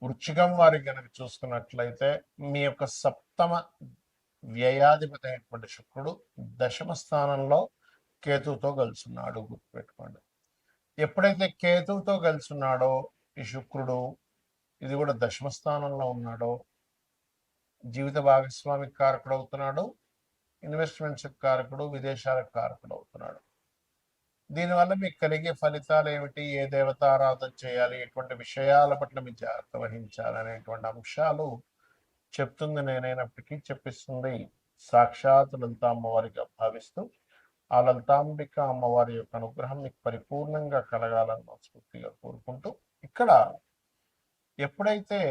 వృశ్చికం వారికి కనుక చూసుకున్నట్లయితే మీ యొక్క సప్తమ వ్యయాధిపతి అయినటువంటి శుక్రుడు దశమ స్థానంలో కేతువుతో కలుసున్నాడు, గుర్తుపెట్టుకోండి. ఎప్పుడైతే కేతువుతో కలుసున్నాడో ఈ శుక్రుడు, ఇది కూడా దశమ స్థానంలో ఉన్నాడో, జీవిత భాగస్వామికి కారకుడు అవుతున్నాడు, ఇన్వెస్ట్మెంట్స్ కారకుడు, విదేశాలకు కారకుడు అవుతున్నాడు. దీనివల్ల మీకు కలిగే ఫలితాలు ఏమిటి, ఏ దేవత ఆరాధన చేయాలి, ఎటువంటి విషయాల పట్ల మీరు జాగ్రత్త వహించాలి అనేటువంటి అంశాలు చెప్తుంది నేనైనప్పటికీ చెప్పిస్తుంది సాక్షాత్ లలితా అమ్మవారిగా భావిస్తూ ఆ లలితాంబిక అమ్మవారి యొక్క అనుగ్రహం మీకు పరిపూర్ణంగా కలగాలని మనస్ఫూర్తిగా కోరుకుంటూ, ఇక్కడ ఎప్పుడైతే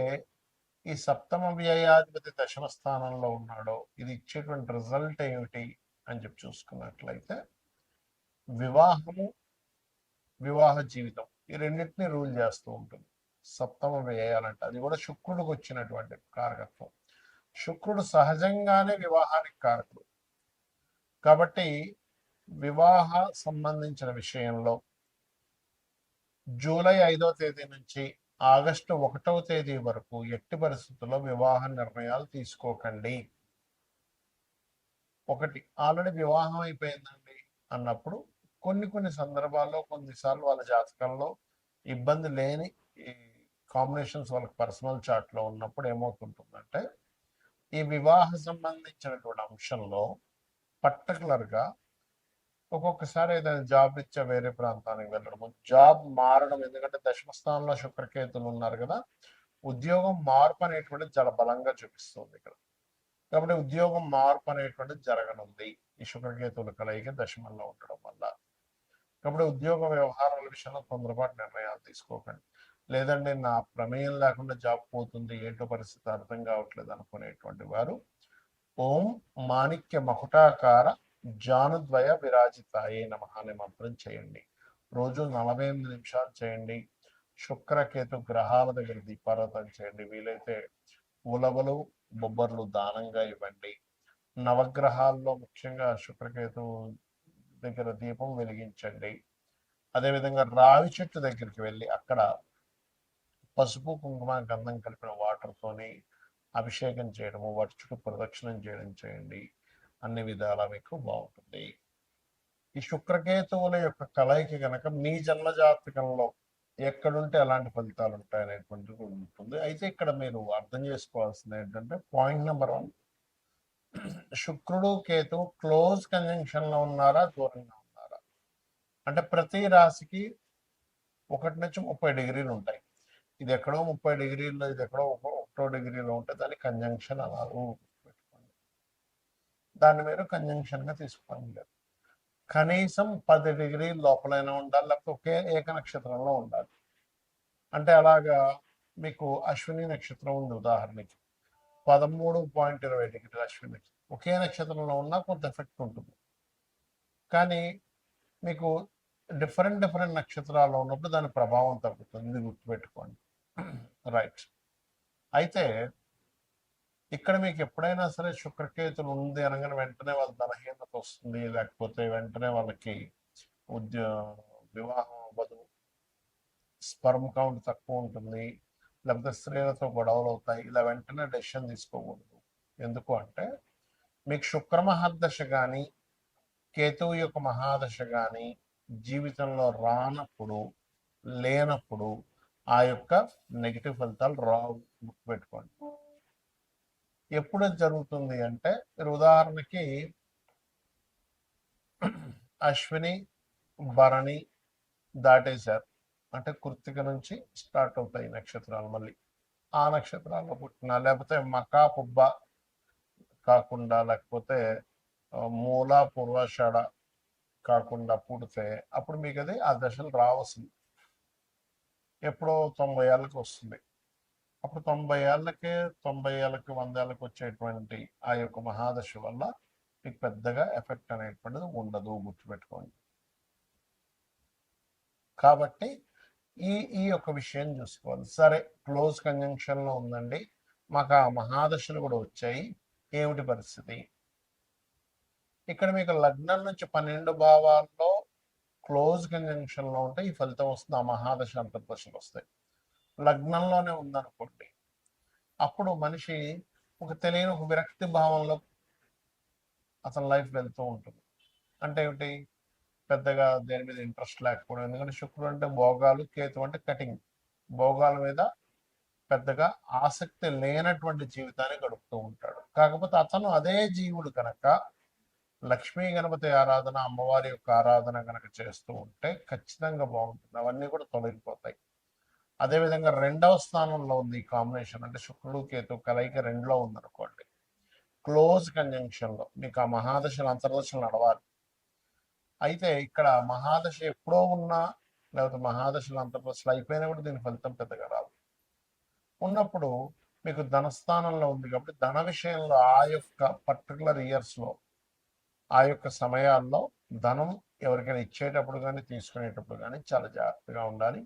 ఈ సప్తమ వ్యయాధిపతి దశమ స్థానంలో ఉన్నాడో ఇది ఇచ్చేటువంటి రిజల్ట్ ఏమిటి అని చెప్పి చూసుకున్నట్లయితే వివాహము, వివాహ జీవితం ఈ రెండింటినీ రూల్ చేస్తూ ఉంటుంది. సప్తమ వ్యయాలంటే అది కూడా శుక్రుడికి వచ్చినటువంటి కారకత్వం. శుక్రుడు సహజంగానే వివాహానికి కారకుడు కాబట్టి వివాహ సంబంధించిన విషయంలో జూలై 5వ తేదీ నుంచి ఆగస్టు 1వ తేదీ వరకు ఎట్టి పరిస్థితుల్లో వివాహ నిర్ణయాలు తీసుకోకండి. ఒకటి, ఆల్రెడీ వివాహం అయిపోయిందండి అన్నప్పుడు కొన్ని సందర్భాల్లో కొన్నిసార్లు వాళ్ళ జాతకంలో ఇబ్బంది లేని ఈ కాంబినేషన్స్ వాళ్ళకి పర్సనల్ చార్ట్లో ఉన్నప్పుడు ఏమవుతుంటుందంటే ఈ వివాహ సంబంధించినటువంటి అంశంలో పర్టికులర్గా ఒక్కొక్కసారి ఏదైనా జాబ్ ఇచ్చా వేరే ప్రాంతానికి వెళ్ళడము, జాబ్ మారడం, ఎందుకంటే దశమ స్థానంలో శుక్రకేతులు ఉన్నారు కదా, ఉద్యోగం మార్పు అనేటువంటిది చాలా బలంగా చూపిస్తుంది ఇక్కడ. కాబట్టి ఉద్యోగం మార్పు అనేటువంటిది జరగనుంది ఈ శుక్రకేతువుల కలయిక దశమంలో ఉండడం వల్ల. కాబట్టి ఉద్యోగ వ్యవహారాల విషయంలో తొందరపాటు నిర్ణయాలు తీసుకోకండి. లేదంటే నా ప్రమేయం లేకుండా జాబ్ పోతుంది, ఏంటో పరిస్థితి అర్థం కావట్లేదు అనుకునేటువంటి వారు ఓం మాణిక్య మకుటాకార జానుద్వయ విరాజితాయే నమః అనే మంత్రం చేయండి. రోజు 48 నిమిషాలు చేయండి. శుక్రకేతు గ్రహాల దగ్గర దీపారాధన చేయండి. వీలైతే ఉలవలు, బొబ్బర్లు దానంగా ఇవ్వండి. నవగ్రహాల్లో ముఖ్యంగా శుక్రకేతు దగ్గర దీపం వెలిగించండి. అదేవిధంగా రావి చెట్టు దగ్గరికి వెళ్ళి అక్కడ పసుపు, కుంకుమ, గంధం కలిపిన వాటర్తోని అభిషేకం చేయడము, వాటి చుట్టూ ప్రదక్షిణం చేయడం చేయండి. అన్ని విధాలా మీకు బాగుంటుంది. ఈ శుక్రకేతువుల యొక్క కలయిక కనుక మీ జన్మ జాతకంలో ఎక్కడుంటే అలాంటి ఫలితాలు ఉంటాయనేటువంటిది ఉంటుంది. అయితే ఇక్కడ మీరు అర్థం చేసుకోవాల్సింది ఏంటంటే పాయింట్ నెంబర్ 1, శుక్రుడు కేతు క్లోజ్ కంజంక్షన్ లో ఉన్నారా, దూరంగా ఉన్నారా అంటే ప్రతి రాశికి 1 నుంచి 30 డిగ్రీలు ఉంటాయి. ఇది ఎక్కడో 30 డిగ్రీల్లో, ఇది ఎక్కడో 1 డిగ్రీలో ఉంటే దాన్ని కంజంక్షన్ అన్నారు. పెట్టుకోండి, దాన్ని మీరు కంజంక్షన్ గా తీసుకోండి. లేదు, కనీసం 10 డిగ్రీల లోపలైనా ఉండాలి, లేకపోతే ఒకే ఏక నక్షత్రంలో ఉండాలి. అంటే అలాగా మీకు అశ్విని నక్షత్రం ఉంది ఉదాహరణకి, 13.20 డిగ్రీలు అశ్విని ఒకే నక్షత్రంలో ఉన్నా కొంత ఎఫెక్ట్ ఉంటుంది. కానీ మీకు డిఫరెంట్ నక్షత్రాల్లో ఉన్నప్పుడు దాని ప్రభావం తగ్గుతుంది, ఇది గుర్తుపెట్టుకోండి. రైట్. అయితే ఇక్కడ మీకు ఎప్పుడైనా సరే శుక్రకేతులు ఉంది అనగానే వెంటనే వాళ్ళ బలహీనత వస్తుంది, లేకపోతే వెంటనే వాళ్ళకి వివాహం అవ్వదు, స్పర్మ్ కౌంట్ తక్కువ ఉంటుంది, లేకపోతే స్త్రీలతో గొడవలు అవుతాయి, ఇలా వెంటనే డెసిషన్ తీసుకోకూడదు. ఎందుకు అంటే మీకు శుక్ర మహాదశ కానీ కేతువు యొక్క మహాదశ కానీ జీవితంలో రానప్పుడు, లేనప్పుడు ఆ యొక్క నెగిటివ్ ఫలితాలు రావు, గుర్తుపెట్టుకోండి. ఎప్పుడు జరుగుతుంది అంటే మీరు ఉదాహరణకి అశ్విని భరణి దాటేశారు అంటే కృత్తిక నుంచి స్టార్ట్ అవుతాయి నక్షత్రాలు, మళ్ళీ ఆ నక్షత్రాల్లో పుట్టిన, లేకపోతే మకా పుబ్బ కాకుండా, లేకపోతే మూల పూర్వాషాఢ కాకుండా పుడితే అప్పుడు మీకు అది ఆ దశలు రావాల్సింది. ఎప్పుడో 90 ఏళ్ళకి వస్తుంది. అప్పుడు 90 ఏళ్ళకి 100 ఏళ్ళకి వచ్చేటువంటి ఆ యొక్క మహాదశ వల్ల మీకు పెద్దగా ఎఫెక్ట్ అనేటువంటిది ఉండదు, గుర్తుపెట్టుకోండి. కాబట్టి ఈ యొక్క విషయం చూసుకోవాలి. సరే, క్లోజ్ కంజంక్షన్లో ఉందండి, మాకు ఆ మహాదశలు కూడా వచ్చాయి, ఏమిటి పరిస్థితి? ఇక్కడ మీకు లగ్నం నుంచి 12 భావాల్లో క్లోజ్ కంజంక్షన్లో ఉంటే ఈ ఫలితం వస్తుంది, ఆ మహాదశ అంతర్దశలు వస్తాయి. లగ్నంలోనే ఉందనుకోండి, అప్పుడు మనిషి ఒక తెలియని ఒక విరక్తి భావంలో అతని లైఫ్ వెళ్తూ ఉంటుంది. అంటే ఏమిటి? పెద్దగా దేని మీద ఇంట్రెస్ట్ లేకపోవడం. ఎందుకంటే శుక్రుడు అంటే భోగాలు, కేతు అంటే కటింగ్. భోగాల మీద పెద్దగా ఆసక్తి లేనటువంటి జీవితాన్ని గడుపుతూ ఉంటాడు. కాకపోతే అతను అదే జీవుడు కనుక లక్ష్మీ గణపతి ఆరాధన, అమ్మవారి యొక్క ఆరాధన కనుక చేస్తూ ఉంటే ఖచ్చితంగా బాగుంటుంది. అవన్నీ కూడా తొలగిపోతాయి. అదేవిధంగా రెండవ స్థానంలో ఉంది ఈ కాంబినేషన్, అంటే శుక్రుడు కేతు కలయిక రెండులో ఉందనుకోండి, క్లోజ్ కంజంక్షన్లో మీకు ఆ మహాదశలు అంతర్దశలు నడవాలి. అయితే ఇక్కడ మహాదశ ఎప్పుడో ఉన్నా, లేకపోతే మహాదశలు అంతర్దశలు అయిపోయినా కూడా దీని ఫలితం పెద్దగా రాదు. ఉన్నప్పుడు మీకు ధనస్థానంలో ఉంది కాబట్టి ధన విషయంలో ఆ యొక్క పర్టికులర్ ఇయర్స్లో, ఆ యొక్క సమయాల్లో ధనం ఎవరికైనా ఇచ్చేటప్పుడు కానీ తీసుకునేటప్పుడు కానీ చాలా జాగ్రత్తగా ఉండాలి.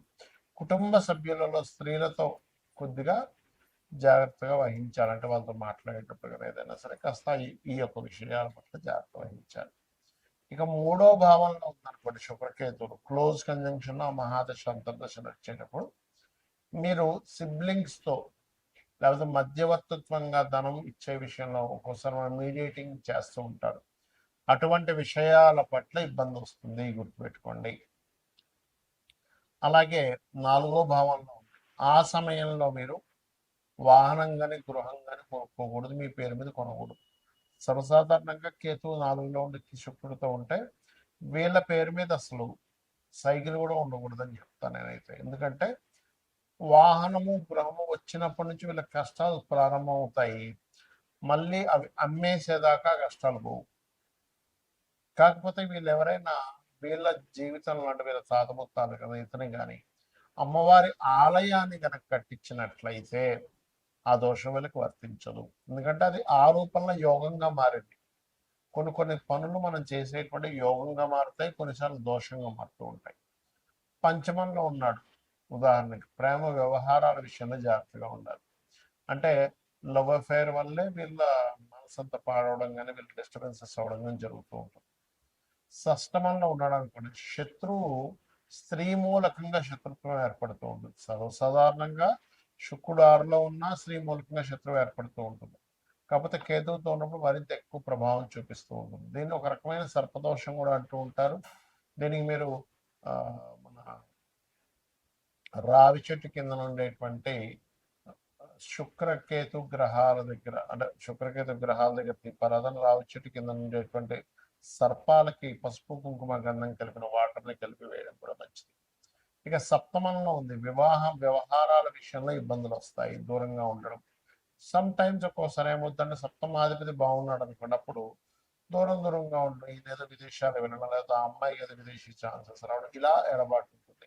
కుటుంబ సభ్యులలో స్త్రీలతో కొద్దిగా జాగ్రత్తగా వహించాలి. అంటే వాళ్ళతో మాట్లాడేటప్పుడు కానీ ఏదైనా సరే కాస్త ఈ యొక్క విషయాల పట్ల జాగ్రత్త వహించాలి. ఇక మూడో భావంలో ఉందనుకోండి శుక్రకేతువులు క్లోజ్ కంజంక్షన్ మహాదశ అంతర్దశలు వచ్చేటప్పుడు మీరు సిబ్లింగ్స్తో లేకపోతే మధ్యవర్తిత్వంగా ధనం ఇచ్చే విషయంలో ఒక్కోసారి మనం మీడియేటింగ్ చేస్తూ ఉంటారు. అటువంటి విషయాల పట్ల ఇబ్బంది వస్తుంది, గుర్తుపెట్టుకోండి. అలాగే నాలుగో భావంలో ఆ సమయంలో మీరు వాహనం కానీ గృహం కానీ కొనుక్కోకూడదు, మీ పేరు మీద కొనకూడదు. సర్వసాధారణంగా కేతువు 4లో ఉండి శుక్రుడితో ఉంటే వీళ్ళ పేరు మీద అసలు సైకిల్ కూడా ఉండకూడదని చెప్తాను నేనైతే. ఎందుకంటే వాహనము గృహము వచ్చినప్పటి నుంచి వీళ్ళ కష్టాలు ప్రారంభం అవుతాయి. మళ్ళీ అవి అమ్మేసేదాకా కష్టాలు పోవు. కాకపోతే వీళ్ళు ఎవరైనా వీళ్ళ జీవితంలో అంటే వీళ్ళ తాతముత్తాలు కదా ఇతని కానీ అమ్మవారి ఆలయాన్ని కనుక కట్టించినట్లయితే ఆ దోషం వీళ్ళకి వర్తించదు. ఎందుకంటే అది ఆ రూపంలో యోగంగా మారింది. కొన్ని కొన్ని పనులు మనం చేసేటువంటి యోగంగా మారుతాయి, కొన్నిసార్లు దోషంగా మారుతూ ఉంటాయి. పంచమంలో ఉన్నాడు, ఉదాహరణకి ప్రేమ వ్యవహారాల విషయంలో జాగ్రత్తగా ఉండాలి. అంటే లవ్ అఫేర్ వల్లే వీళ్ళ మనసంతా పాడవడం కానీ వీళ్ళ డిస్టర్బెన్సెస్ అవ్వడం కానీ జరుగుతూ ఉంటుంది. షష్టమంలో ఉన్నాడు అనుకోండి, శత్రువు స్త్రీ మూలకంగా శత్రుత్వం ఏర్పడుతూ ఉంటుంది. సర్వసాధారణంగా శుక్రుడు 6లో ఉన్నా స్త్రీ మూలకంగా శత్రువు ఏర్పడుతూ ఉంటుంది. కాకపోతే కేతువుతో ఉన్నప్పుడు మరింత ఎక్కువ ప్రభావం చూపిస్తూ ఉంటుంది. దీన్ని ఒక రకమైన సర్పదోషం కూడా అంటూ ఉంటారు. దీనికి మీరు మన రావి చెట్టు కింద ఉండేటువంటి శుక్రకేతు గ్రహాల దగ్గర, అంటే శుక్రకేతు గ్రహాల దగ్గర దీపారాధన, రావి చెట్టు కింద ఉండేటువంటి సర్పాలకి పసుపు కుంకుమ గంధం కలిపిన వాటర్ని కలిపి వేయడం కూడా మంచిది. ఇక సప్తమంలో ఉంది వ్యవహారాల విషయంలో ఇబ్బందులు వస్తాయి, దూరంగా ఉండడం. సమ్ టైమ్స్ ఒక్కోసారి ఏమవుతుందంటే సప్తమాధిపతి బాగున్నాడు అనుకున్నప్పుడు దూరంగా ఉండడం, ఇదేదో విదేశాలు వెళ్ళడం, లేదా ఆ అమ్మాయికి ఏదో విదేశీ ఛాన్సెస్ రావడం, ఇలా ఎడబాటు ఉంటుంది.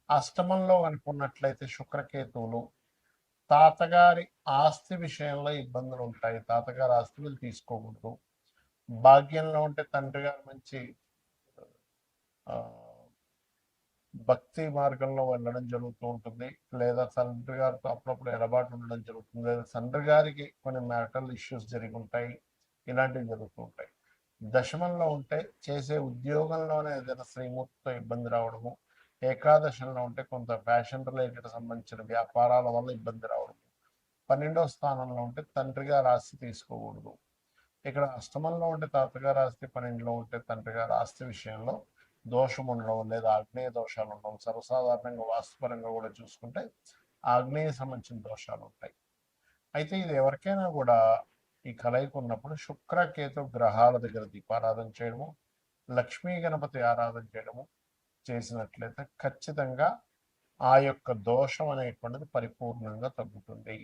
అష్టమంలో అనుకున్నట్లయితే శుక్రకేతువులు తాతగారి ఆస్తి విషయంలో ఇబ్బందులు ఉంటాయి. తాతగారి ఆస్తి వీళ్ళు తీసుకోకూడదు. భాగ్యంలో ఉంటే తండ్రి గారు మంచి భక్తి మార్గంలో వెళ్ళడం జరుగుతూ ఉంటుంది, లేదా తండ్రి గారితో అప్పుడప్పుడు ఎడబాటు ఉండడం జరుగుతుంది, లేదా తండ్రి గారికి కొన్ని మ్యాటల్ ఇష్యూస్ జరిగి ఉంటాయి, ఇలాంటివి జరుగుతూ ఉంటాయి. దశమంలో ఉంటే చేసే ఉద్యోగంలోనే ఏదైనా శ్రీమూర్తితో ఇబ్బంది రావడము, ఏకాదశంలో ఉంటే కొంత ఫ్యాషన్ రిలేటెడ్ సంబంధించిన వ్యాపారాల వల్ల ఇబ్బంది రావడము, 12వ స్థానంలో ఉంటే తండ్రి గారి ఆస్తి తీసుకోకూడదు. ఇక్కడ అష్టమంలో ఉంటే తాతగారు ఆస్తి, 12లో ఉంటే తండ్రి గారి ఆస్తి విషయంలో దోషం ఉండడం, లేదా ఆగ్నేయ దోషాలు ఉండడం. సర్వసాధారణంగా వాస్తుపరంగా కూడా చూసుకుంటే ఆగ్నేయ సంబంధించిన దోషాలు ఉంటాయి. అయితే ఇది ఎవరికైనా కూడా ఈ కలయిక ఉన్నప్పుడు శుక్రకేతు గ్రహాల దగ్గర దీపారాధన చేయడము, లక్ష్మీ గణపతి ఆరాధన చేయడము చేసినట్లయితే ఖచ్చితంగా ఆ యొక్క దోషం అనేటువంటిది పరిపూర్ణంగా తగ్గుతుంది.